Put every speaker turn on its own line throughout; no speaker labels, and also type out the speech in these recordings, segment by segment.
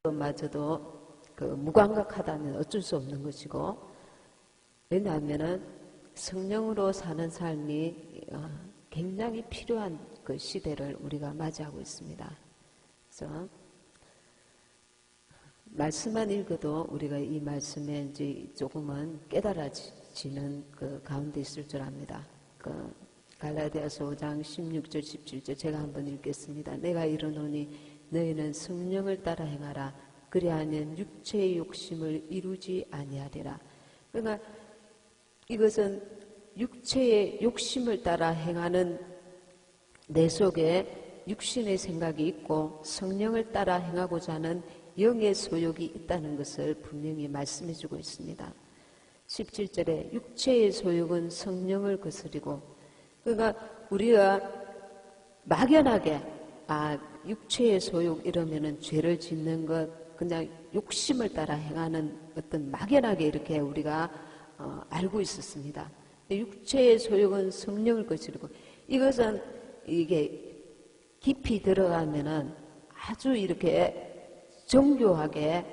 것마저도 그 무감각하다면 어쩔 수 없는 것이고, 왜냐하면은 성령으로 사는 삶이 굉장히 필요한 그 시대를 우리가 맞이하고 있습니다. 그래서 말씀만 읽어도 우리가 이 말씀에 이제 조금은 깨달아지는 그 가운데 있을 줄 압니다. 그 갈라디아서 5장 16절 17절 제가 한번 읽겠습니다. 내가 이르노니 너희는 성령을 따라 행하라. 그리하면 육체의 욕심을 이루지 아니하리라. 그러니까 이것은 육체의 욕심을 따라 행하는 내 속에 육신의 생각이 있고 성령을 따라 행하고자 하는 영의 소욕이 있다는 것을 분명히 말씀해 주고 있습니다. 17절에 육체의 소욕은 성령을 거스리고, 그러니까 우리가 막연하게 육체의 소욕 이러면은 죄를 짓는 것, 그냥 욕심을 따라 행하는 어떤 막연하게 이렇게 우리가 알고 있었습니다. 육체의 소욕은 성령을 거스리고, 이것은 이게 깊이 들어가면은 아주 이렇게 정교하게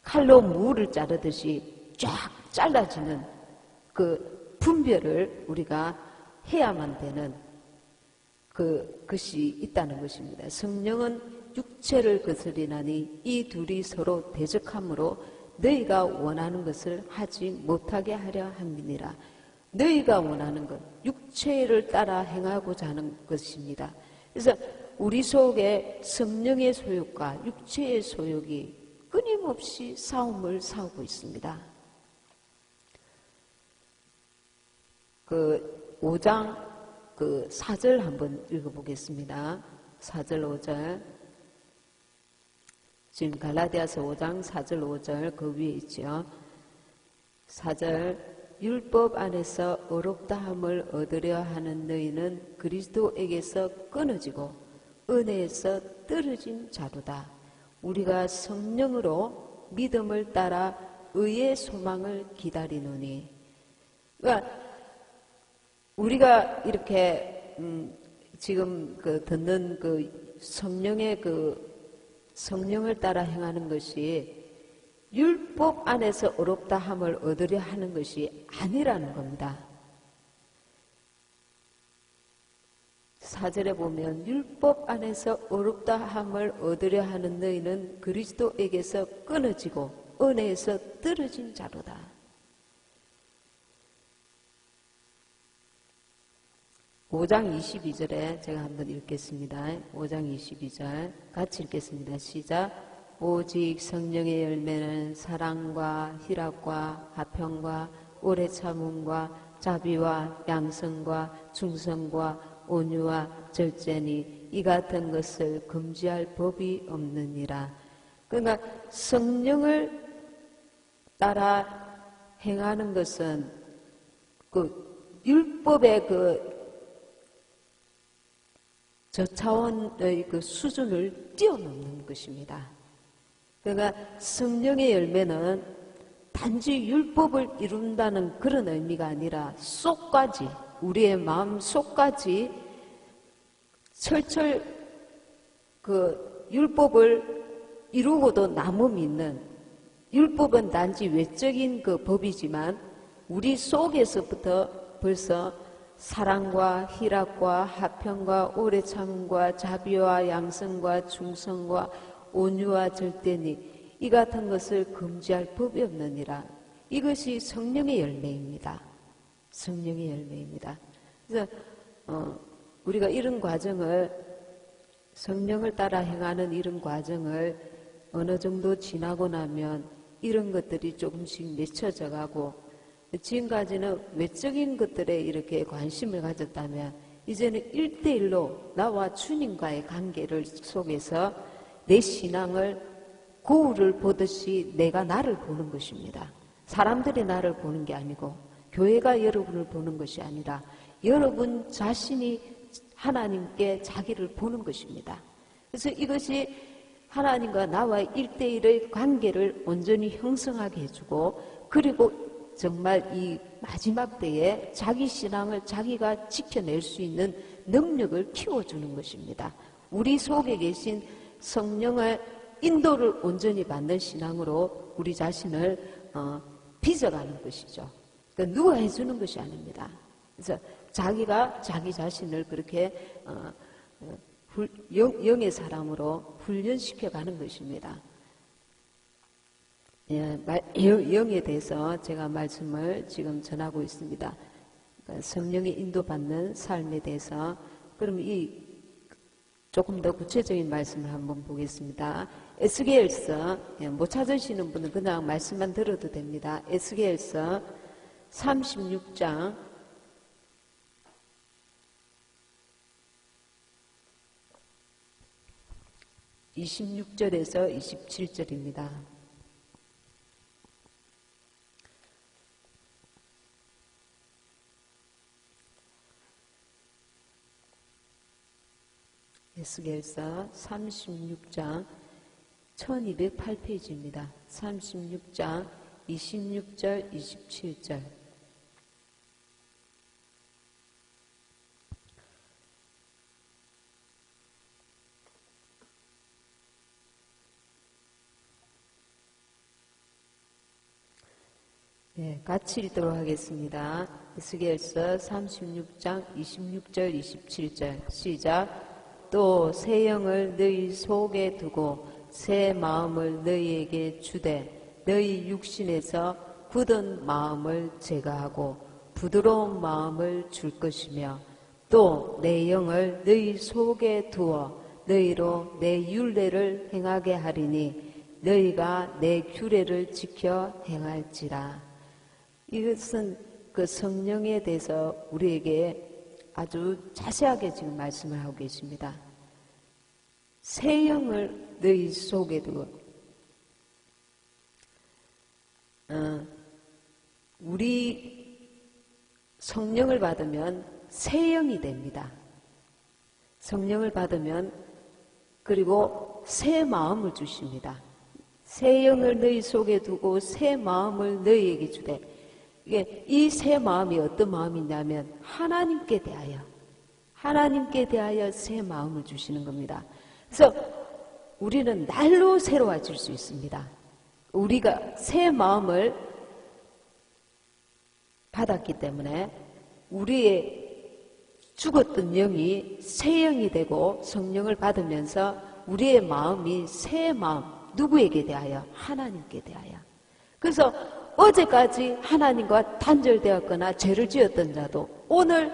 칼로 무를 자르듯이 쫙 잘라지는 그 분별을 우리가 해야만 되는 그것이 있다는 것입니다. 성령은 육체를 거스리나니 이 둘이 서로 대적함으로 너희가 원하는 것을 하지 못하게 하려 함이니라. 너희가 원하는 것, 육체를 따라 행하고자 하는 것입니다. 그래서 우리 속에 성령의 소욕과 육체의 소욕이 끊임없이 싸움을 싸우고 있습니다. 그 5장 그 4절 한번 읽어보겠습니다. 4절 5절. 지금 갈라디아서 5장 4절 5절 그 위에 있죠. 4절. 율법 안에서 어렵다함을 얻으려 하는 너희는 그리스도에게서 끊어지고 은혜에서 떨어진 자로다. 우리가 성령으로 믿음을 따라 의의 소망을 기다리노니. 그러니까 우리가 이렇게 지금 듣는 그 성령의 성령을 따라 행하는 것이 율법 안에서 어렵다함을 얻으려 하는 것이 아니라는 겁니다. 4절에 보면 율법 안에서 어렵다함을 얻으려 하는 너희는 그리스도에게서 끊어지고 은혜에서 떨어진 자로다. (5장 22절에) 제가 한번 읽겠습니다. 5장 22절 같이 읽겠습니다. 시작. 오직 성령의 열매는 사랑과 희락과 화평과 오래 참음과 자비와 양성과 충성과 온유와 절제니 이 같은 것을 금지할 법이 없느니라. 그러니까 성령을 따라 행하는 것은 그 율법의 저차원의 그 수준을 뛰어넘는 것입니다. 그러니까 성령의 열매는 단지 율법을 이룬다는 그런 의미가 아니라 속까지, 우리의 마음 속까지 철철 그 율법을 이루고도 남음이 있는, 율법은 단지 외적인 그 법이지만 우리 속에서부터 벌써 사랑과 희락과 화평과 오래 참음과 자비와 양성과 충성과 온유와 절대니 이 같은 것을 금지할 법이 없느니라. 이것이 성령의 열매입니다. 성령의 열매입니다. 그래서 우리가 이런 과정을, 성령을 따라 행하는 이런 과정을 어느 정도 지나고 나면 이런 것들이 조금씩 맺혀져 가고, 지금까지는 외적인 것들에 이렇게 관심을 가졌다면 이제는 1대1로 나와 주님과의 관계를 속에서 내 신앙을 거울을 보듯이 내가 나를 보는 것입니다. 사람들이 나를 보는 게 아니고 교회가 여러분을 보는 것이 아니라 여러분 자신이 하나님께 자기를 보는 것입니다. 그래서 이것이 하나님과 나와의 1대1의 관계를 온전히 형성하게 해주고, 그리고 정말 이 마지막 때에 자기 신앙을 자기가 지켜낼 수 있는 능력을 키워주는 것입니다. 우리 속에 계신 성령을 인도를 온전히 받는 신앙으로 우리 자신을 빚어가는 것이죠. 그러니까 누가 해주는 것이 아닙니다. 그래서 자기가 자기 자신을 그렇게 영의 사람으로 훈련시켜가는 것입니다. 영에 대해서 제가 말씀을 지금 전하고 있습니다. 그러니까 성령의 인도받는 삶에 대해서 그럼 조금 더 구체적인 말씀을 한번 보겠습니다. 에스겔서 못 찾으시는 분은 그냥 말씀만 들어도 됩니다. 에스겔서 36장 26절에서 27절입니다. 에스겔서 36장 1208페이지입니다. 36장 26절, 27절. 네, 같이 읽도록 하겠습니다. 에스겔서 36장 26절, 27절. 시작. 또 새 영을 너희 속에 두고 새 마음을 너희에게 주되 너희 육신에서 굳은 마음을 제거하고 부드러운 마음을 줄 것이며 또 내 영을 너희 속에 두어 너희로 내 율례를 행하게 하리니 너희가 내 규례를 지켜 행할지라. 이것은 그 성령에 대해서 우리에게 아주 자세하게 지금 말씀을 하고 계십니다. 새 영을 너희 속에 두고 우리 성령을 받으면 새 영이 됩니다. 성령을 받으면 그리고 새 마음을 주십니다. 새 영을 너희 속에 두고 새 마음을 너희에게 주되 이 새 마음이 어떤 마음이냐면 하나님께 대하여 새 마음을 주시는 겁니다. 그래서 우리는 날로 새로워질 수 있습니다. 우리가 새 마음을 받았기 때문에 우리의 죽었던 영이 새 영이 되고 성령을 받으면서 우리의 마음이 새 마음, 누구에게 대하여? 하나님께 대하여. 그래서 어제까지 하나님과 단절되었거나 죄를 지었던 자도 오늘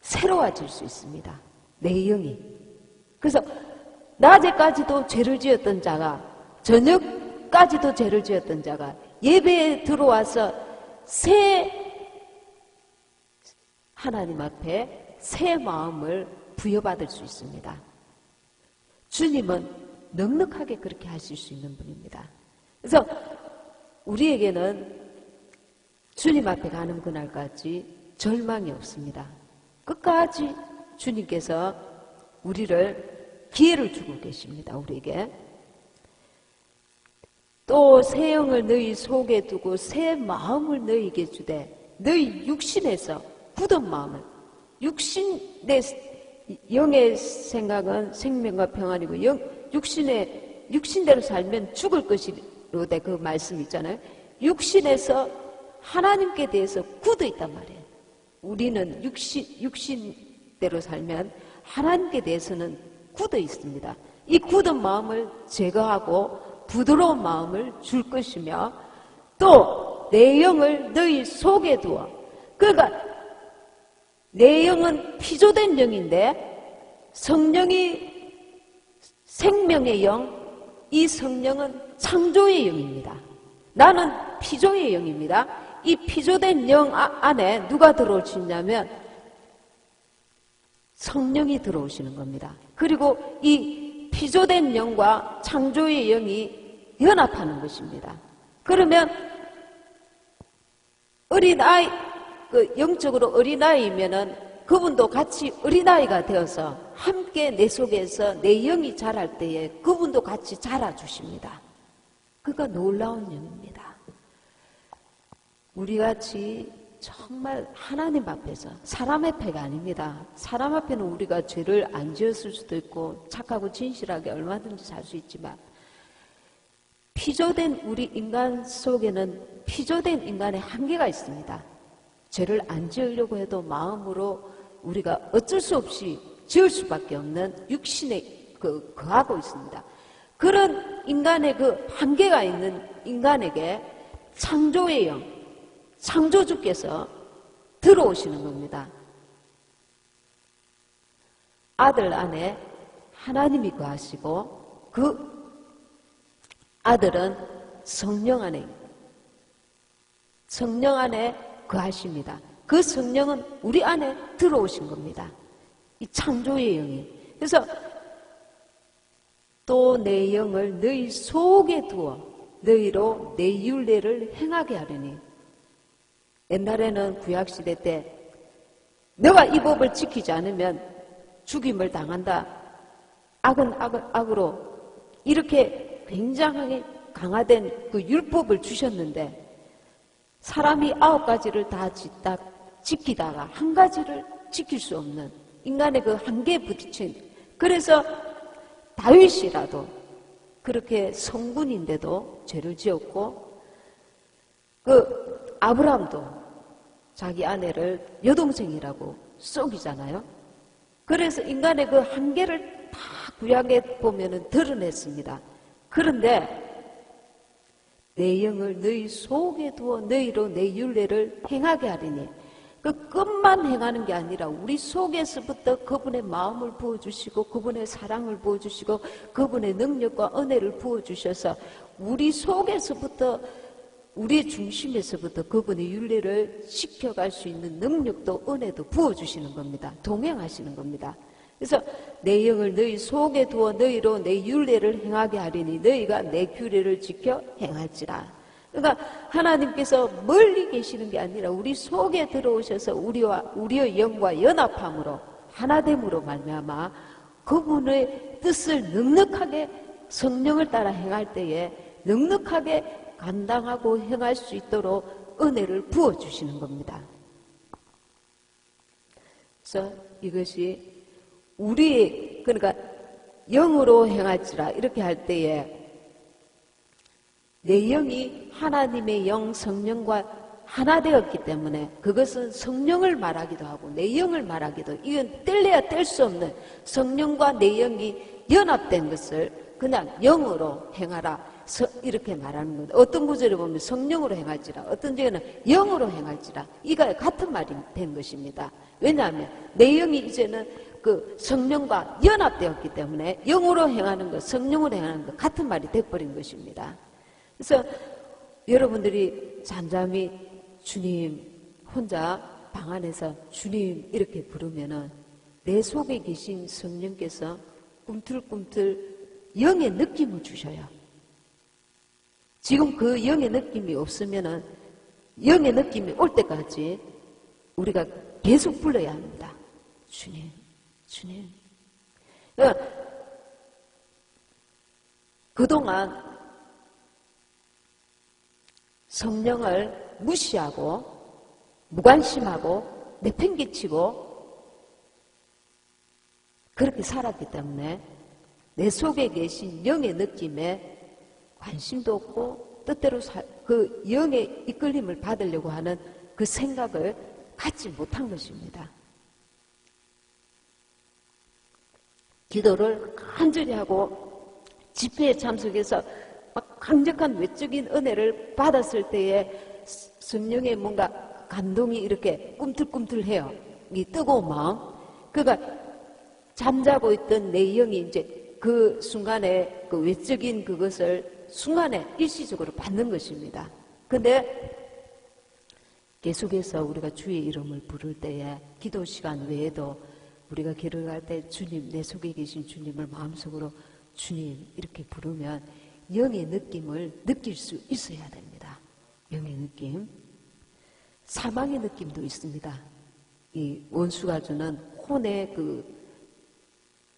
새로워질 수 있습니다. 내 영이. 그래서 낮에까지도 죄를 지었던 자가 저녁까지도 죄를 지었던 자가 예배에 들어와서 하나님 앞에 새 마음을 부여받을 수 있습니다. 주님은 넉넉하게 그렇게 하실 수 있는 분입니다. 그래서 우리에게는 주님 앞에 가는 그날까지 절망이 없습니다. 끝까지 주님께서 우리를 기회를 주고 계십니다. 우리에게. 또 새 영을 너희 속에 두고 새 마음을 너희에게 주되 너희 육신에서 굳은 마음을 내 영의 생각은 생명과 평안이고 육신대로 살면 죽을 것이로 돼 그 말씀 있잖아요. 육신에서 하나님께 대해서 굳어 있단 말이에요. 우리는 육신대로 살면 하나님께 대해서는 굳어 있습니다. 이 굳은 마음을 제거하고 부드러운 마음을 줄 것이며 또 내 영을 너희 속에 두어. 그러니까 내 영은 피조된 영인데 성령이 생명의 영, 이 성령은 창조의 영입니다. 나는 피조의 영입니다. 이 피조된 영 안에 누가 들어올 수 있냐면 성령이 들어오시는 겁니다. 그리고 이 피조된 영과 창조의 영이 연합하는 것입니다. 그러면 영적으로 어린아이면은 그분도 같이 어린아이가 되어서 함께 내 속에서 내 영이 자랄 때에 그분도 같이 자라주십니다. 그가 놀라운 영입니다. 우리같이 정말 하나님 앞에서 사람 앞에가 아닙니다. 사람 앞에는 우리가 죄를 안 지었을 수도 있고 착하고 진실하게 얼마든지 살 수 있지만 피조된 우리 인간 속에는 피조된 인간의 한계가 있습니다. 죄를 안 지으려고 해도 마음으로 우리가 어쩔 수 없이 지을 수밖에 없는 육신에 거하고 있습니다. 그런 인간의 그 한계가 있는 인간에게 창조의 영, 창조주께서 들어오시는 겁니다. 아들 안에 하나님이 거하시고 그 아들은 성령 안에 거하십니다. 그 성령은 우리 안에 들어오신 겁니다. 이 창조의 영이. 그래서 또 내 영을 너희 속에 두어 너희로 내 율례를 행하게 하려니. 옛날에는 구약시대 때 너가 이 법을 지키지 않으면 죽임을 당한다. 악은 악으로 이렇게 굉장히 강화된 그 율법을 주셨는데 사람이 9가지를 다 지키다가 한 가지를 지킬 수 없는 인간의 그 한계에 부딪힌, 그래서 다윗이라도 그렇게 성군인데도 죄를 지었고 그 아브라함도 자기 아내를 여동생이라고 속이잖아요. 그래서 인간의 그 한계를 다 구약에 보면은 드러냈습니다. 그런데 내 영을 너희 속에 두어 너희로 내 율례를 행하게 하리니, 그 끝만 행하는 게 아니라 우리 속에서부터 그분의 마음을 부어주시고 그분의 사랑을 부어주시고 그분의 능력과 은혜를 부어주셔서 우리 속에서부터 우리의 중심에서부터 그분의 율례를 지켜갈 수 있는 능력도 은혜도 부어주시는 겁니다. 동행하시는 겁니다. 그래서 내 영을 너희 속에 두어 너희로 내 율례를 행하게 하리니 너희가 내 규례를 지켜 행할지라. 그러니까 하나님께서 멀리 계시는 게 아니라 우리 속에 들어오셔서 우리의 영과 연합함으로 하나됨으로 말미암아 그분의 뜻을 넉넉하게 성령을 따라 행할 때에 넉넉하게 감당하고 행할 수 있도록 은혜를 부어주시는 겁니다. 그래서 이것이 우리의, 그러니까 영으로 행할지라 이렇게 할 때에 내 영이 하나님의 영 성령과 하나 되었기 때문에 그것은 성령을 말하기도 하고 내 영을 말하기도, 이건 뗄래야 뗄 수 없는 성령과 내 영이 연합된 것을 그냥 영으로 행하라 이렇게 말하는 겁니다. 어떤 구절에 보면 성령으로 행할지라, 어떤 데는 영으로 행할지라, 이가 같은 말이 된 것입니다. 왜냐하면 내 영이 이제는 그 성령과 연합되었기 때문에 영으로 행하는 것, 성령으로 행하는 것 같은 말이 돼버린 것입니다. 그래서 여러분들이 잠잠히 주님 혼자 방 안에서 주님 이렇게 부르면은 내 속에 계신 성령께서 꿈틀꿈틀 영의 느낌을 주셔요. 지금 그 영의 느낌이 없으면은 영의 느낌이 올 때까지 우리가 계속 불러야 합니다. 주님, 주님. 그러니까 그동안 성령을 무시하고 무관심하고 내팽개치고 그렇게 살았기 때문에 내 속에 계신 영의 느낌에 관심도 없고 뜻대로 그 영의 이끌림을 받으려고 하는 그 생각을 갖지 못한 것입니다. 기도를 간절히 하고 집회에 참석해서 막 강력한 외적인 은혜를 받았을 때에 성령의 뭔가 감동이 이렇게 꿈틀꿈틀해요. 이 뜨거운 마음. 그러니까 잠자고 있던 내 영이 이제 그 순간에 그 외적인 그것을 순간에 일시적으로 받는 것입니다. 근데 계속해서 우리가 주의 이름을 부를 때에 기도 시간 외에도 우리가 기도할 때 주님, 내 속에 계신 주님을 마음속으로 주님 이렇게 부르면 영의 느낌을 느낄 수 있어야 됩니다. 영의 느낌. 사망의 느낌도 있습니다. 이 원수가 주는 혼의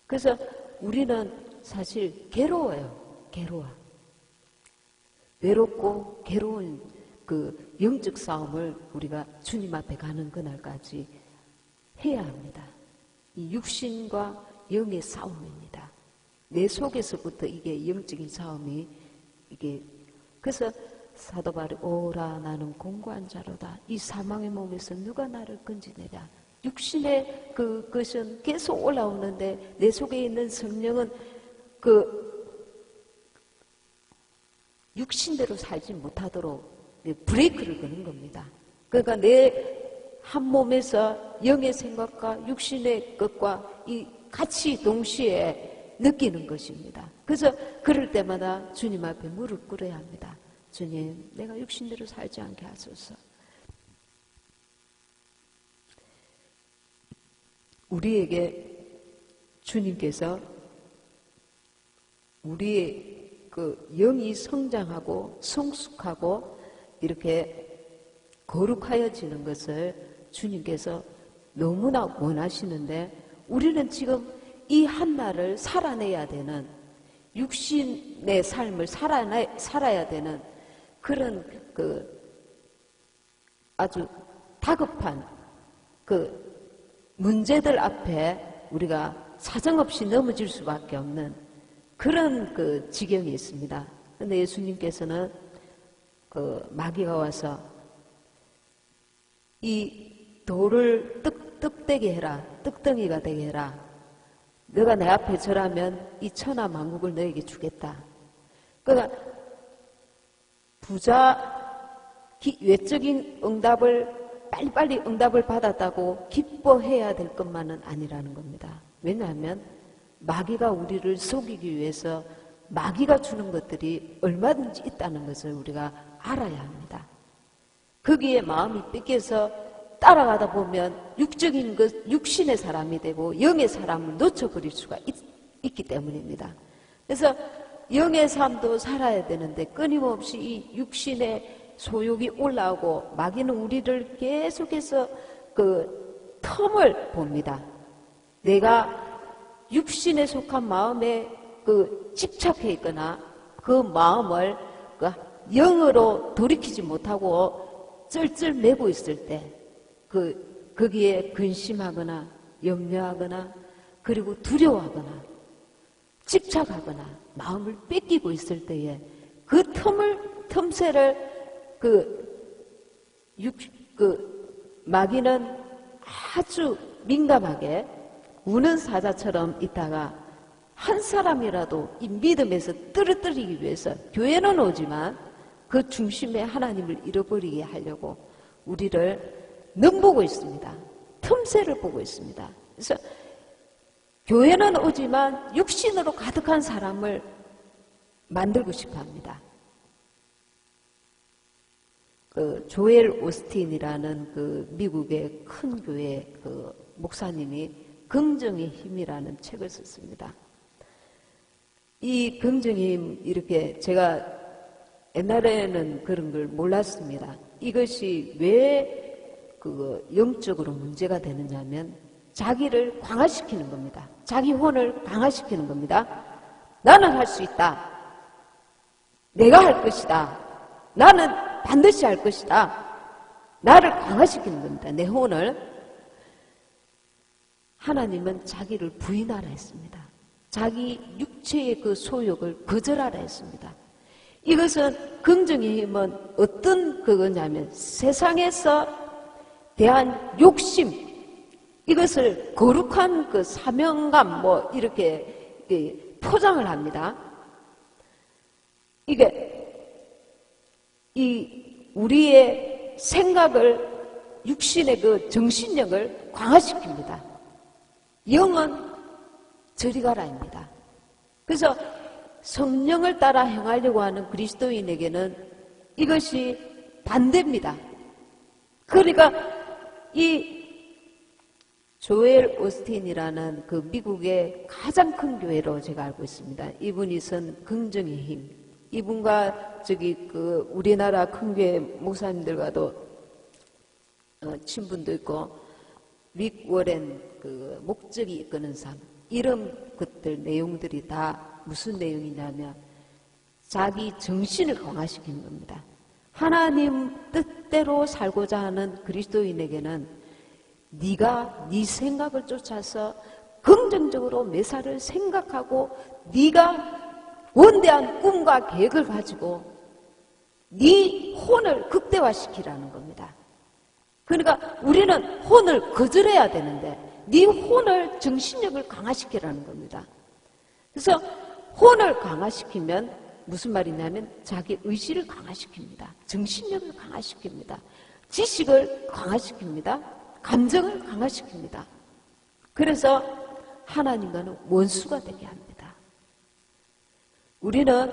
그래서 우리는 사실 괴로워요. 괴로워. 외롭고 괴로운 그 영적 싸움을 우리가 주님 앞에 가는 그날까지 해야 합니다. 이 육신과 영의 싸움입니다. 내 속에서부터 이게 영적인 싸움이 이게 그래서 사도 바울이 오라 나는 공고한 자로다. 이 사망의 몸에서 누가 나를 건지내랴. 육신의 그것은 계속 올라오는데 내 속에 있는 성령은 육신대로 살지 못하도록 브레이크를 거는 겁니다. 그러니까 내 한 몸에서 영의 생각과 육신의 것과 이 같이 동시에 느끼는 것입니다. 그래서 그럴 때마다 주님 앞에 무릎 꿇어야 합니다. 주님, 내가 육신대로 살지 않게 하소서. 우리에게 주님께서 우리의 그 영이 성장하고 성숙하고 이렇게 거룩하여지는 것을 주님께서 너무나 원하시는데 우리는 지금 이 한날을 살아내야 되는 육신의 삶을 살아야 되는 그런 아주 다급한 문제들 앞에 우리가 사정없이 넘어질 수밖에 없는 그런 지경이 있습니다. 그런데 예수님께서는 마귀가 와서 이 돌을 떡되게 해라, 떡덩이가 되게 해라. 너가 내 앞에 절하면 이 천하 만국을 너에게 주겠다. 그러니까 외적인 응답을 빨리빨리 응답을 받았다고 기뻐해야 될 것만은 아니라는 겁니다. 왜냐하면 마귀가 우리를 속이기 위해서 마귀가 주는 것들이 얼마든지 있다는 것을 우리가 알아야 합니다. 거기에 마음이 뺏겨서 따라가다 보면 육신의 사람이 되고 영의 사람을 놓쳐버릴 수가 있기 때문입니다. 그래서 영의 삶도 살아야 되는데 끊임없이 이 육신의 소욕이 올라오고 마귀는 우리를 계속해서 틈을 봅니다. 내가 육신에 속한 마음에 집착해 있거나 그 마음을 영으로 돌이키지 못하고 쩔쩔 매고 있을 때 거기에 근심하거나 염려하거나 그리고 두려워하거나 집착하거나 마음을 뺏기고 있을 때에 그 틈새를 마귀는 아주 민감하게 우는 사자처럼 있다가 한 사람이라도 이 믿음에서 떨어뜨리기 위해서 교회는 오지만 그 중심에 하나님을 잃어버리게 하려고 우리를 넘보고 있습니다. 틈새를 보고 있습니다. 그래서 교회는 오지만 육신으로 가득한 사람을 만들고 싶어 합니다. 조엘 오스틴이라는 미국의 큰 교회 목사님이 긍정의 힘이라는 책을 썼습니다. 이 긍정의 힘 이렇게 제가 옛날에는 그런 걸 몰랐습니다. 이것이 왜 영적으로 문제가 되느냐면 자기를 강화시키는 겁니다. 자기 혼을 강화시키는 겁니다. 나는 할 수 있다. 내가 할 것이다. 나는 반드시 할 것이다. 나를 강화시키는 겁니다. 내 혼을. 하나님은 자기를 부인하라 했습니다. 자기 육체의 그 소욕을 거절하라 했습니다. 이것은 긍정의 힘은 어떤 그거냐면 세상에서 대한 욕심, 이것을 거룩한 그 사명감 이렇게 포장을 합니다. 이게 우리의 생각을 육신의 그 정신력을 강화시킵니다. 영은 저리 가라입니다. 그래서 성령을 따라 행하려고 하는 그리스도인에게는 이것이 반대입니다. 그러니까 이 조엘 오스틴이라는 그 미국의 가장 큰 교회로 제가 알고 있습니다. 이분이 쓴 긍정의 힘. 이분과 우리나라 큰 교회 목사님들과도 친분도 있고 릭 워렌 목적이 이끄는 삶 이런 것들 내용들이 다 무슨 내용이냐면 자기 정신을 강화시키는 겁니다. 하나님 뜻대로 살고자 하는 그리스도인에게는 네가 네 생각을 쫓아서 긍정적으로 매사를 생각하고 네가 원대한 꿈과 계획을 가지고 네 혼을 극대화시키라는 겁니다. 그러니까 우리는 혼을 거절해야 되는데 네 혼을 정신력을 강화시키라는 겁니다. 그래서 혼을 강화시키면 무슨 말이냐면 자기 의지를 강화시킵니다. 정신력을 강화시킵니다. 지식을 강화시킵니다. 감정을 강화시킵니다. 그래서 하나님과는 원수가 되게 합니다. 우리는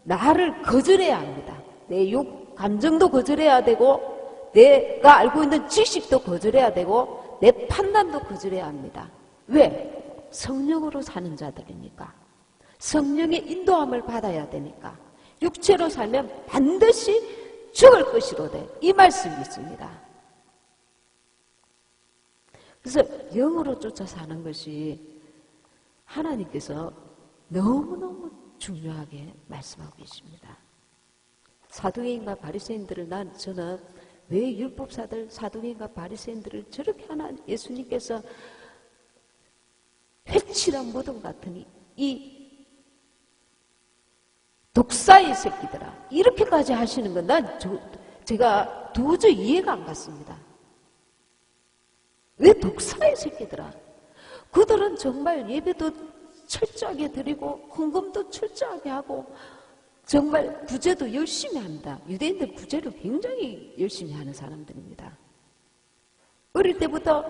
나를 거절해야 합니다. 내 감정도 거절해야 되고 내가 알고 있는 지식도 거절해야 되고 내 판단도 거절해야 합니다. 왜? 성령으로 사는 자들이니까. 성령의 인도함을 받아야 되니까. 육체로 살면 반드시 죽을 것이로되 이 말씀이 있습니다. 그래서 영으로 쫓아 사는 것이 하나님께서 너무너무 중요하게 말씀하고 계십니다. 사두개인과 바리새인들을 저는 왜 율법사들 사두개인과 바리새인들을 저렇게 하나 예수님께서 회칠한 무덤 같으니 이 독사의 새끼들아 이렇게까지 하시는 건 제가 도저히 이해가 안 갔습니다. 왜 독사의 새끼들아? 그들은 정말 예배도 철저하게 드리고 헌금도 철저하게 하고 정말 구제도 열심히 합니다. 유대인들 구제를 굉장히 열심히 하는 사람들입니다. 어릴 때부터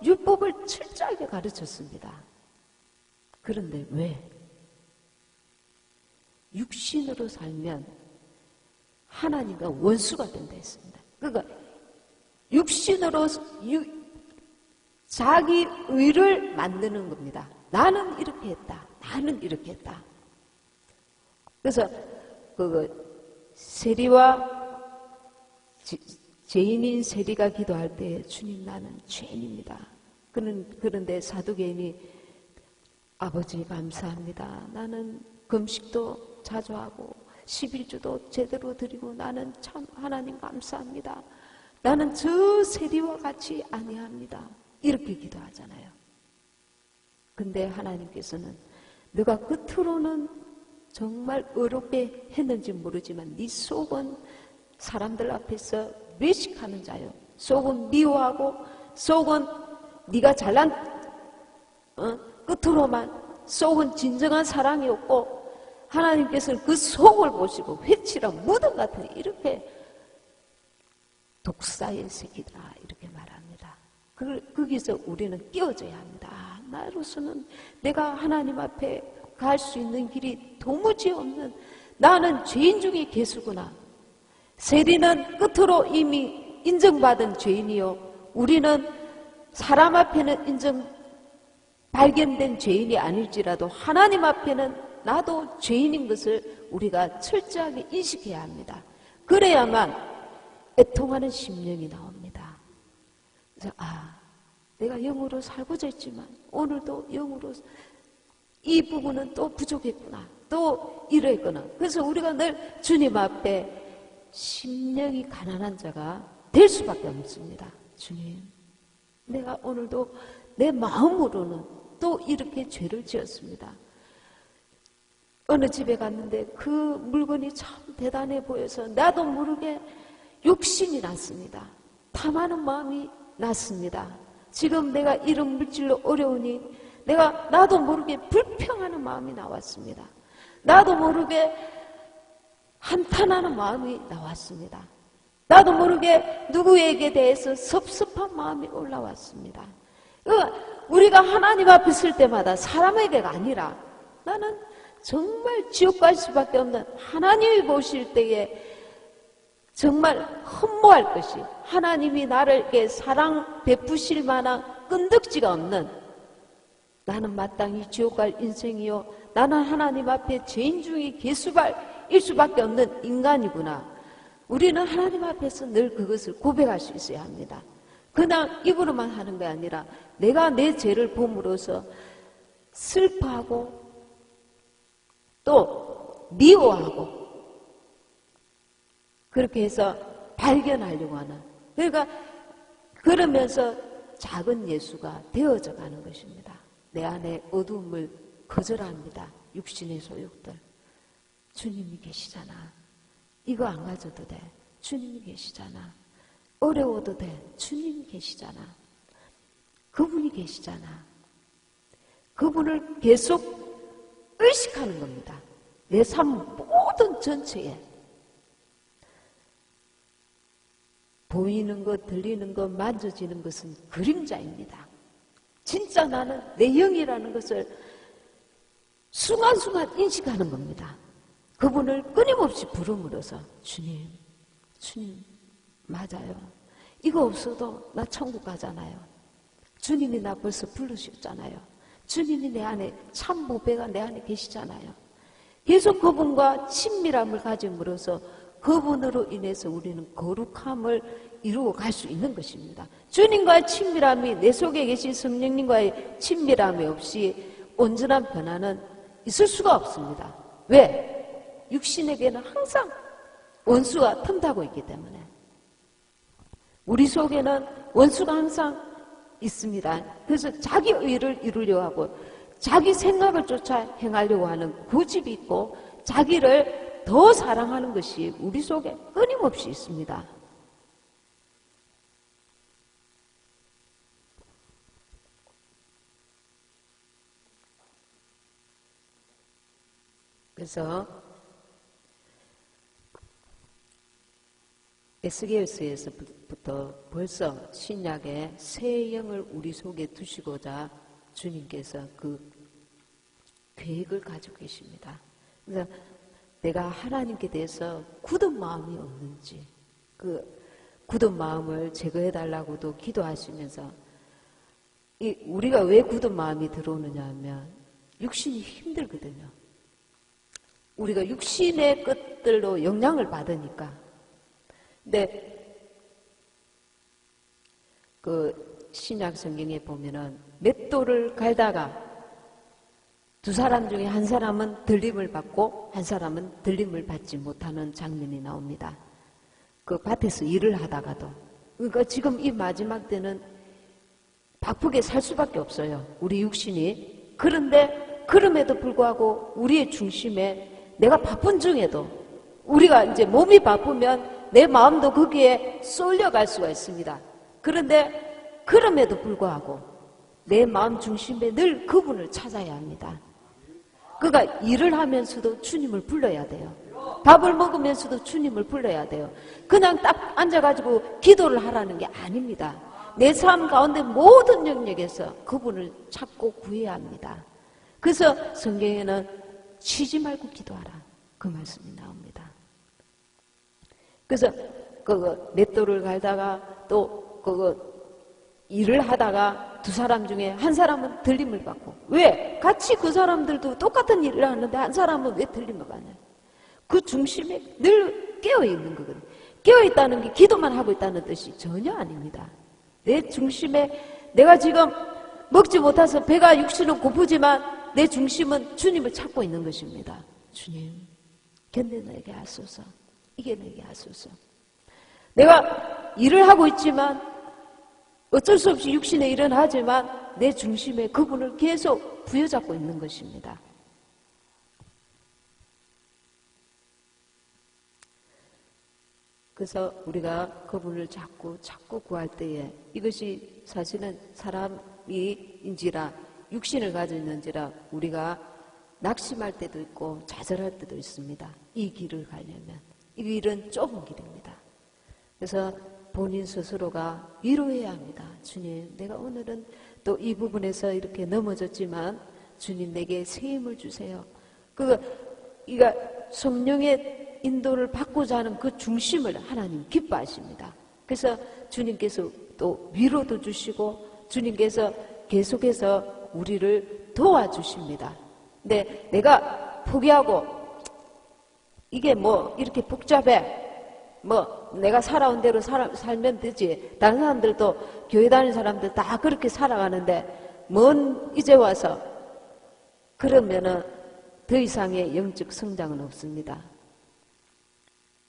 율법을 철저하게 가르쳤습니다. 그런데 왜? 육신으로 살면 하나님과 원수가 된다 했습니다. 그러니까 육신으로 자기 의를 만드는 겁니다. 나는 이렇게 했다. 나는 이렇게 했다. 그래서 세리와 죄인인 세리가 기도할 때 주님 나는 죄인입니다. 그런데 사두개인이 아버지 감사합니다. 나는 금식도 자주 하고 11주도 제대로 드리고 나는 참 하나님 감사합니다. 나는 저 세리와 같이 아니합니다. 이렇게 기도하잖아요. 근데 하나님께서는 너가 겉으로는 정말 어렵게 했는지 모르지만 네 속은 사람들 앞에서 외식하는 자요. 속은 미워하고 속은 네가 잘난 끝으로만 속은 진정한 사랑이 없고 하나님께서는 그 속을 보시고 회칠한 무덤 같은 이렇게 독사의 새끼다 이렇게 말합니다. 거기서 우리는 끼어져야 합니다. 나로서는 내가 하나님 앞에 갈 수 있는 길이 도무지 없는 나는 죄인 중에 개수구나. 세리는 끝으로 이미 인정받은 죄인이요. 우리는 사람 앞에는 발견된 죄인이 아닐지라도 하나님 앞에는 나도 죄인인 것을 우리가 철저하게 인식해야 합니다. 그래야만 애통하는 심령이 나옵니다. 그래서 내가 영으로 살고자 했지만 오늘도 영으로 이 부분은 또 부족했구나. 또 이랬구나. 그래서 우리가 늘 주님 앞에 심령이 가난한 자가 될 수밖에 없습니다. 주님, 내가 오늘도 내 마음으로는 또 이렇게 죄를 지었습니다. 어느 집에 갔는데 그 물건이 참 대단해 보여서 나도 모르게 욕심이 났습니다. 탐하는 마음이 났습니다. 지금 내가 이런 물질로 어려우니 나도 모르게 불평하는 마음이 나왔습니다. 나도 모르게 한탄하는 마음이 나왔습니다. 나도 모르게 누구에게 대해서 섭섭한 마음이 올라왔습니다. 우리가 하나님 앞에 설 때마다 사람에게가 아니라 나는 정말 지옥 갈 수밖에 없는 하나님이 보실 때에 정말 흠모할 것이 하나님이 나를 사랑 베푸실 만한 끈덕지가 없는 나는 마땅히 지옥 갈 인생이요 나는 하나님 앞에 죄인 중에 개수발일 수밖에 없는 인간이구나. 우리는 하나님 앞에서 늘 그것을 고백할 수 있어야 합니다. 그냥 입으로만 하는 게 아니라 내가 내 죄를 봄으로써 슬퍼하고 또 미워하고 그렇게 해서 발견하려고 하는. 그러니까 그러면서 작은 예수가 되어져 가는 것입니다. 내 안에 어두움을 거절합니다. 육신의 소욕들. 주님이 계시잖아. 이거 안 가져도 돼. 주님이 계시잖아. 어려워도 돼. 주님이 계시잖아. 그분이 계시잖아. 그분을 계속 의식하는 겁니다. 내 삶 모든 전체에. 보이는 것, 들리는 것, 만져지는 것은 그림자입니다. 진짜 나는 내 영이라는 것을 순간순간 인식하는 겁니다. 그분을 끊임없이 부름으로써 주님, 주님, 맞아요. 이거 없어도 나 천국 가잖아요. 주님이 나 벌써 부르셨잖아요. 주님이 내 안에 참 보배가 내 안에 계시잖아요. 계속 그분과 친밀함을 가짐으로써 그분으로 인해서 우리는 거룩함을 이루어 갈 수 있는 것입니다. 주님과의 친밀함이 내 속에 계신 성령님과의 친밀함이 없이 온전한 변화는 있을 수가 없습니다. 왜? 육신에게는 항상 원수가 틈타고 있기 때문에. 우리 속에는 원수가 항상 있습니다. 그래서 자기 의를 이루려고 하고 자기 생각을 쫓아 행하려고 하는 고집이 있고 자기를 더 사랑하는 것이 우리 속에 끊임없이 있습니다. 그래서 에스겔서에서부터 벌써 신약의 새 영을 우리 속에 두시고자 주님께서 그 계획을 가지고 계십니다. 그래서 내가 하나님께 대해서 굳은 마음이 없는지 그 굳은 마음을 제거해달라고도 기도하시면서 우리가 왜 굳은 마음이 들어오느냐 하면 육신이 힘들거든요. 우리가 육신의 것들로 영향을 받으니까. 근데 그 신약 성경에 보면은 맷돌을 갈다가 두 사람 중에 한 사람은 들림을 받고 한 사람은 들림을 받지 못하는 장면이 나옵니다. 그 밭에서 일을 하다가도. 그러니까 지금 이 마지막 때는 바쁘게 살 수밖에 없어요. 우리 육신이. 그런데 그럼에도 불구하고 우리의 중심에 내가 바쁜 중에도 우리가 이제 몸이 바쁘면 내 마음도 거기에 쏠려갈 수가 있습니다. 그런데 그럼에도 불구하고 내 마음 중심에 늘 그분을 찾아야 합니다. 그러니까 일을 하면서도 주님을 불러야 돼요. 밥을 먹으면서도 주님을 불러야 돼요. 그냥 딱 앉아가지고 기도를 하라는 게 아닙니다. 내 삶 가운데 모든 영역에서 그분을 찾고 구해야 합니다. 그래서 성경에는 쉬지 말고 기도하라. 그 말씀이 나옵니다. 그래서 그 맷돌을 갈다가 또 일을 하다가 두 사람 중에 한 사람은 들림을 받고. 왜? 같이 그 사람들도 똑같은 일을 하는데 한 사람은 왜 들림을 받냐? 그 중심에 늘 깨어있는 거거든요. 깨어있다는 게 기도만 하고 있다는 뜻이 전혀 아닙니다. 내 중심에 내가 지금 먹지 못해서 배가 육신은 고프지만 내 중심은 주님을 찾고 있는 것입니다. 주님, 견뎌내게 하소서. 이겨내게 하소서. 내가 일을 하고 있지만 어쩔 수 없이 육신에 일은 하지만 내 중심에 그분을 계속 부여잡고 있는 것입니다. 그래서 우리가 그분을 자꾸 구할 때에 이것이 사실은 사람이인지라 육신을 가지고 있는지라 우리가 낙심할 때도 있고 좌절할 때도 있습니다. 이 길을 가려면. 이 길은 좁은 길입니다. 그래서 본인 스스로가 위로해야 합니다. 주님, 내가 오늘은 또 이 부분에서 이렇게 넘어졌지만 주님 내게 새 힘을 주세요. 이가 성령의 인도를 받고자 하는 그 중심을 하나님 기뻐하십니다. 그래서 주님께서 또 위로도 주시고 주님께서 계속해서 우리를 도와주십니다. 근데 내가 포기하고 이게 뭐 이렇게 복잡해. 뭐 내가 살아온 대로 살면 되지. 다른 사람들도 교회 다니는 사람들 다 그렇게 살아가는데 뭔 이제 와서 그러면은 더 이상의 영적 성장은 없습니다.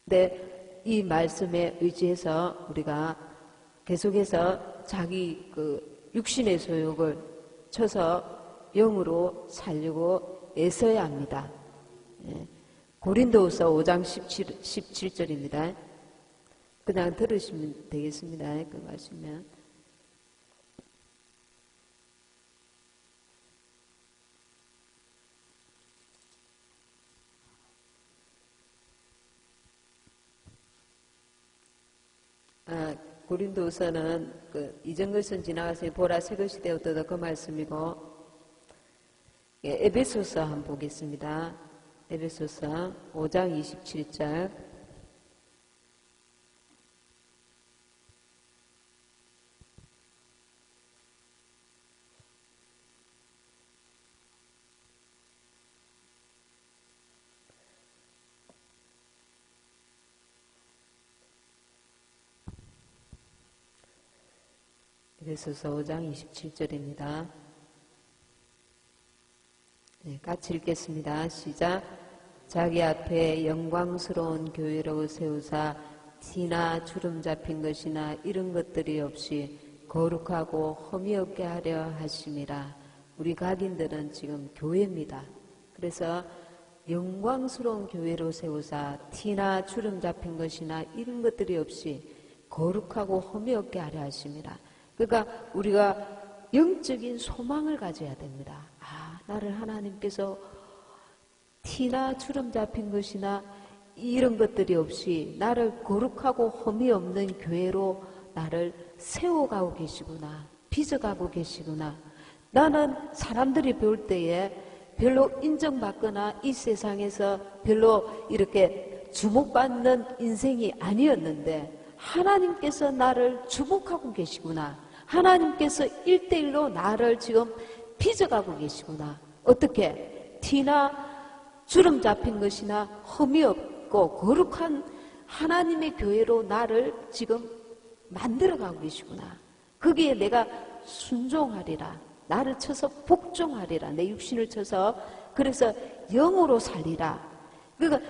근데 이 말씀에 의지해서 우리가 계속해서 자기 그 육신의 소욕을 쳐서 영으로 살려고 애써야 합니다. 고린도후서 5장 17절입니다. 그냥 들으시면 되겠습니다. 그 말씀이면. 고린도서는 그 이전 것은 지나가서 보라 새 것이 되었다 그 말씀이고, 에베소서 한번 보겠습니다. 에베소서 5장 27절. 에베소서 5장 27절입니다. 네, 같이 읽겠습니다. 시작. 자기 앞에 영광스러운 교회로 세우사 티나 주름 잡힌 것이나 이런 것들이 없이 거룩하고 흠이 없게 하려 하심이라. 우리 각인들은 지금 교회입니다. 그래서 영광스러운 교회로 세우사 티나 주름 잡힌 것이나 이런 것들이 없이 거룩하고 흠이 없게 하려 하심이라. 그러니까 우리가 영적인 소망을 가져야 됩니다. 나를 하나님께서 티나 주름 잡힌 것이나 이런 것들이 없이 나를 거룩하고 흠이 없는 교회로 나를 세워가고 계시구나. 빚어가고 계시구나. 나는 사람들이 볼 때에 별로 인정받거나 이 세상에서 별로 이렇게 주목받는 인생이 아니었는데 하나님께서 나를 주목하고 계시구나. 하나님께서 1대1로 나를 지금 빚어가고 계시구나. 어떻게? 티나 주름 잡힌 것이나 흠이 없고 거룩한 하나님의 교회로 나를 지금 만들어가고 계시구나. 거기에 내가 순종하리라. 나를 쳐서 복종하리라. 내 육신을 쳐서 그래서 영으로 살리라. 그러니까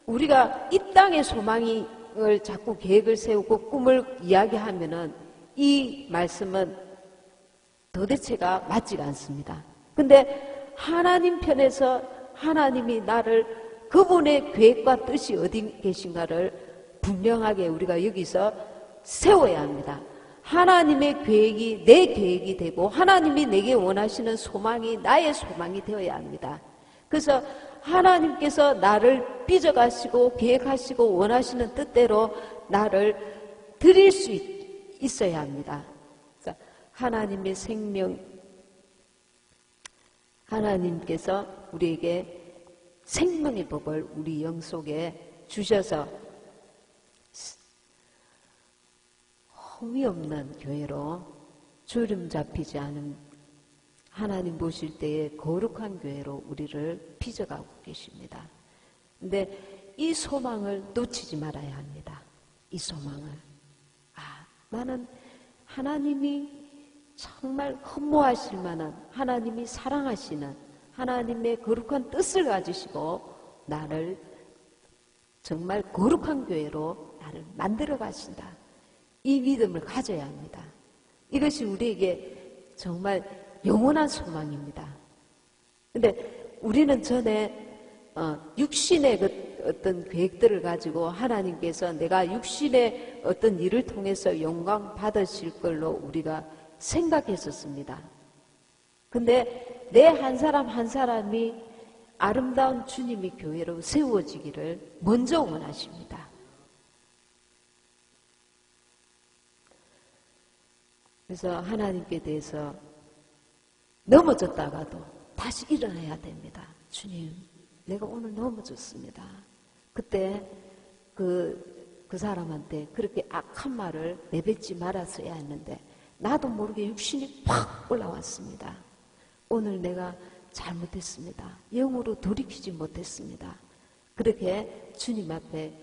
우리가 이 땅의 소망을 자꾸 계획을 세우고 꿈을 이야기하면은 이 말씀은 도대체가 맞지가 않습니다. 근데 하나님 편에서 하나님이 나를 그분의 계획과 뜻이 어디 계신가를 분명하게 우리가 여기서 세워야 합니다. 하나님의 계획이 내 계획이 되고 하나님이 내게 원하시는 소망이 나의 소망이 되어야 합니다. 그래서 하나님께서 나를 빚어가시고 계획하시고 원하시는 뜻대로 나를 드릴 수 있어야 합니다. 하나님의 생명, 하나님께서 우리에게 생명의 법을 우리 영 속에 주셔서 흠이 없는 교회로 주름 잡히지 않은 하나님 보실 때에 거룩한 교회로 우리를 빚어가고 계십니다. 근데 이 소망을 놓치지 말아야 합니다. 이 소망을. 나는 하나님이 정말 흠모하실 만한 하나님이 사랑하시는 하나님의 거룩한 뜻을 가지시고 나를 정말 거룩한 교회로 나를 만들어 가신다. 이 믿음을 가져야 합니다. 이것이 우리에게 정말 영원한 소망입니다. 근데 우리는 전에 육신의 어떤 계획들을 가지고 하나님께서 내가 육신의 어떤 일을 통해서 영광 받으실 걸로 우리가 생각했었습니다. 근데 내 한 사람 한 사람이 아름다운 주님의 교회로 세워지기를 먼저 원하십니다. 그래서 하나님께 대해서 넘어졌다가도 다시 일어나야 됩니다. 주님, 내가 오늘 넘어졌습니다. 그때 그 사람한테 그렇게 악한 말을 내뱉지 말았어야 했는데 나도 모르게 육신이 팍 올라왔습니다. 오늘 내가 잘못했습니다. 영으로 돌이키지 못했습니다. 그렇게 주님 앞에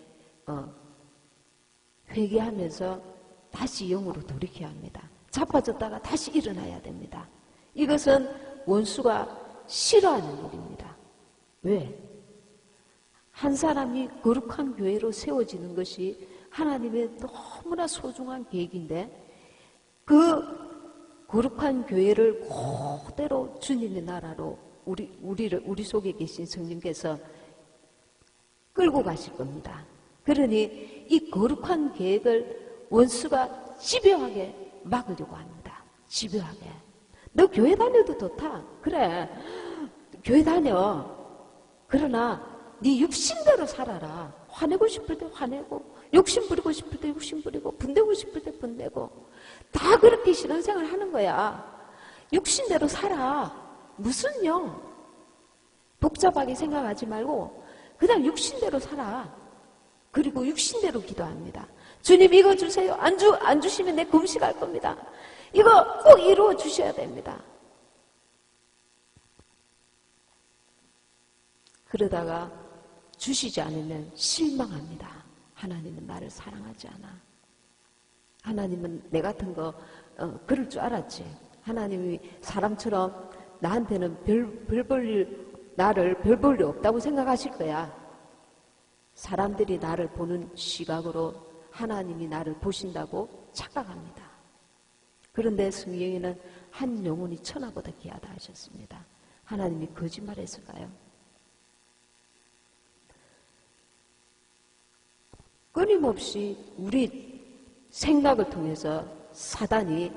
회개하면서 다시 영으로 돌이켜야 합니다. 자빠졌다가 다시 일어나야 됩니다. 이것은 원수가 싫어하는 일입니다. 왜? 한 사람이 거룩한 교회로 세워지는 것이 하나님의 너무나 소중한 계획인데 그 거룩한 교회를 그대로 주님의 나라로 우리 속에 계신 성령께서 끌고 가실 겁니다. 그러니 이 거룩한 계획을 원수가 집요하게 막으려고 합니다. 집요하게. 너 교회 다녀도 좋다. 그래. 교회 다녀. 그러나 네 육신대로 살아라. 화내고 싶을 때 화내고 욕심 부리고 싶을 때 욕심 부리고 분내고 싶을 때 분내고 다 그렇게 신앙생활 하는 거야. 육신대로 살아. 무슨 영? 복잡하게 생각하지 말고 그냥 육신대로 살아. 그리고 육신대로 기도합니다. 주님 이거 주세요. 안 주시면 내 금식할 겁니다. 이거 꼭 이루어 주셔야 됩니다. 그러다가 주시지 않으면 실망합니다. 하나님은 나를 사랑하지 않아. 하나님은 내 같은 거 그럴 줄 알았지. 하나님이 사람처럼 나한테는 나를 별 볼 일 없다고 생각하실 거야. 사람들이 나를 보는 시각으로 하나님이 나를 보신다고 착각합니다. 그런데 성경에는 한 영혼이 천하보다 귀하다 하셨습니다. 하나님이 거짓말했을까요? 끊임없이 우리 생각을 통해서 사단이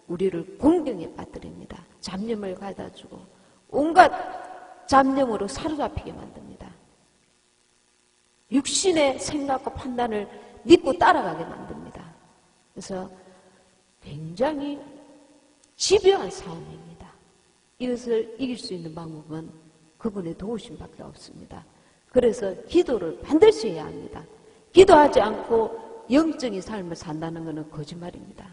우리를 공경에 빠뜨립니다. 잡념을 가져다주고 온갖 잡념으로 사로잡히게 만듭니다. 육신의 생각과 판단을 믿고 따라가게 만듭니다. 그래서 굉장히 집요한 싸움입니다. 이것을 이길 수 있는 방법은 그분의 도우심밖에 없습니다. 그래서 기도를 반드시 해야 합니다. 기도하지 않고 영적인 삶을 산다는 것은 거짓말입니다.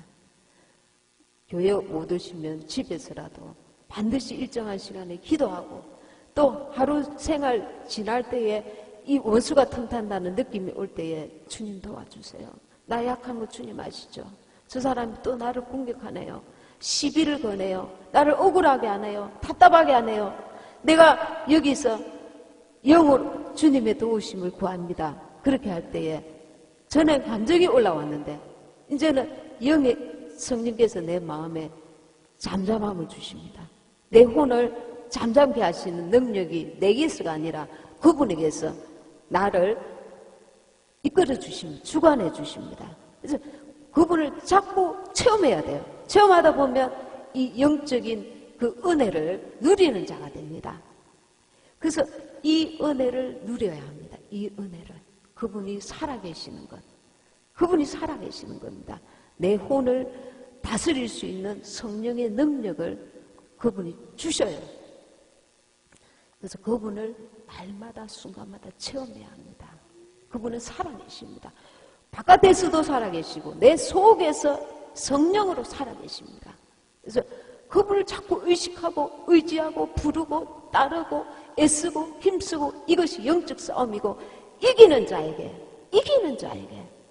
교회 못 오시면 집에서라도 반드시 일정한 시간에 기도하고 또 하루 생활 지날 때에 이 원수가 틈탄다는 느낌이 올 때에 주님 도와주세요. 나 약한 거 주님 아시죠? 저 사람이 또 나를 공격하네요. 시비를 거네요. 나를 억울하게 하네요. 답답하게 하네요. 내가 여기서 영으로 주님의 도우심을 구합니다. 그렇게 할 때에 전에 감정이 올라왔는데 이제는 영의 성령께서 내 마음에 잠잠함을 주십니다. 내 혼을 잠잠케 하시는 능력이 내게서가 아니라 그분에게서 나를 이끌어 주십니다. 주관해 주십니다. 그래서 그분을 자꾸 체험해야 돼요. 체험하다 보면 이 영적인 그 은혜를 누리는 자가 됩니다. 그래서 이 은혜를 누려야 합니다. 이 은혜를. 그분이 살아계시는 것. 그분이 살아계시는 겁니다. 내 혼을 다스릴 수 있는 성령의 능력을 그분이 주셔요. 그래서 그분을 날마다 순간마다 체험해야 합니다. 그분은 살아계십니다. 바깥에서도 살아계시고 내 속에서 성령으로 살아계십니다. 그래서 그분을 자꾸 의식하고 의지하고 부르고 따르고 애쓰고 힘쓰고 이것이 영적 싸움이고 이기는 자에게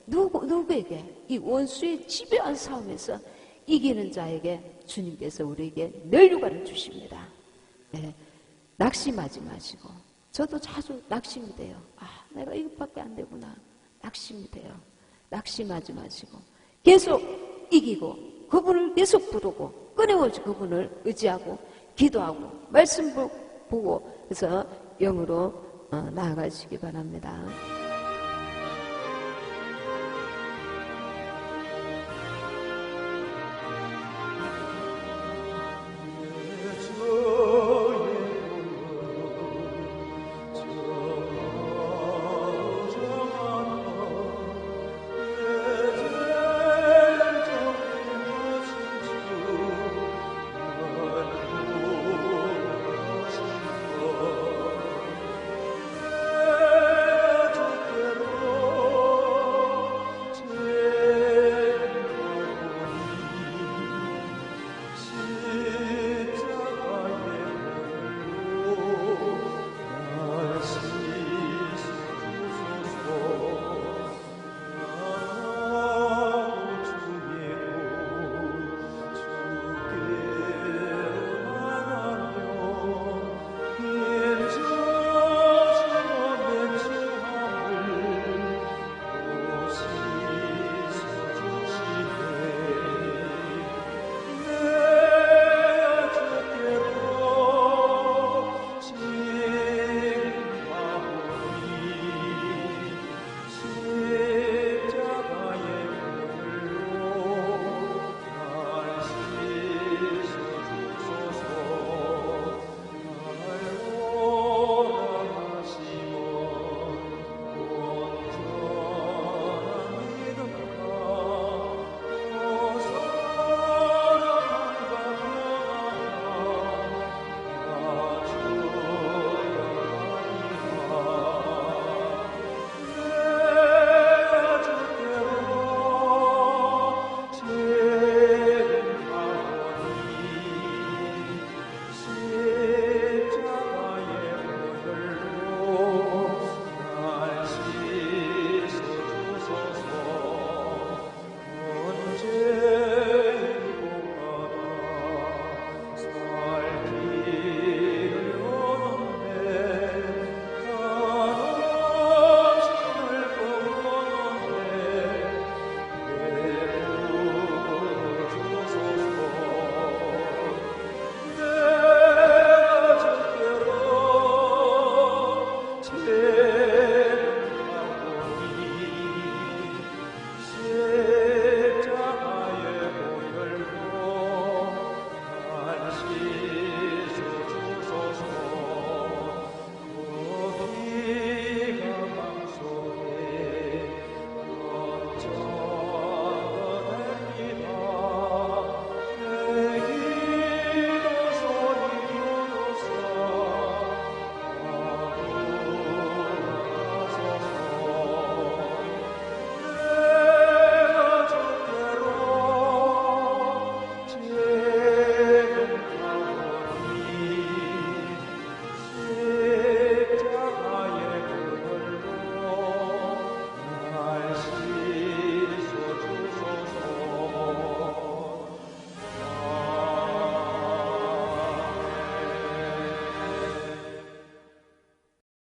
누구에게 이 원수의 집요한 싸움에서 이기는 자에게 주님께서 우리에게 면류관을 주십니다. 네, 낙심하지 마시고 저도 자주 낙심이 돼요. 내가 이것밖에 안 되구나. 낙심이 돼요. 낙심하지 마시고 계속 이기고 그분을 계속 부르고 끊임없이 그분을 의지하고 기도하고 말씀 보고 그래서 영으로 나아가시기 바랍니다.